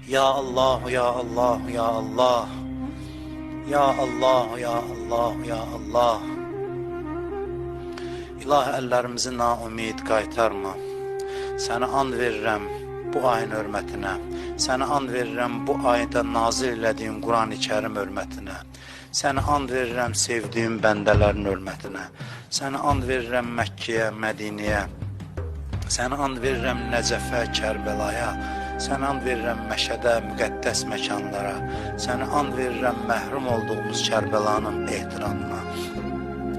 Ya Allah, ya Allah, ya Allah. Ya Allah, ya Allah, ya Allah. İlahi, əllərimizi naümid qaytarma. Sənə and verirəm bu ayın hörmətinə. Sənə and verirəm bu ayda nazil elədiyin Quran-ı Kərim hörmətinə. Sənə and verirəm sevdiyim bəndələrin hörmətinə. Sənə and verirəm Məkkəyə, Mədinəyə. Sənə and verirəm Nəcəfə, Kərbəlaya. Sənə and verirəm Məşədə, müqəddəs məkanlara. Sənə and verirəm məhrum olduğumuz Kərbəlanın ehtiramına.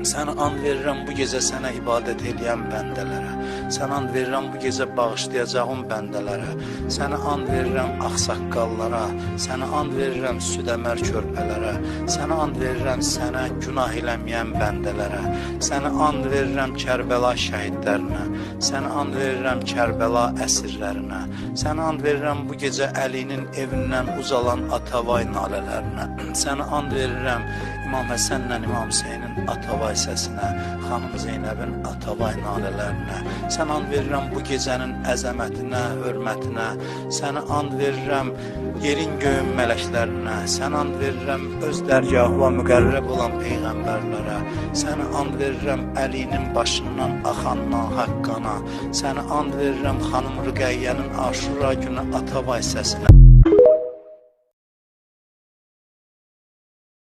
Sənə and verirəm bu gecə sənə ibadət eləyən bəndələrə. Sənə and verirəm bu gecə bağışlayacağım bəndələrə. Sənə and verirəm ağsaqqallara. Sənə and verirəm südəmər körpələrə. Sənə and verirəm sənə günah eləməyən bəndələrə. Sənə and verirəm Kərbəla şəhidlərinə. Sənə and verirəm Kərbəla əsirlərinə. Sənə and verirəm bu gecə Əlinin evindən uzalan Atavay nalələrinə. Sənə and verirəm İmam Həsənlə İmam Hüseynin Atavay səsinə, xanım Zeynəbin Atavay nalələrinə. Sənə and verirəm bu gecənin əzəmətinə, hörmətinə. Sənə and verirəm yerin göyün mələklərinə. Sənə and verirəm öz dərgahına müqərrəb olan peyğəmbərlərə. Sənə and verirəm Əlinin başından axan nahaqqana. Sənə and verirəm xanım Rüqəyyənin Aşura günü Atavay səsinə.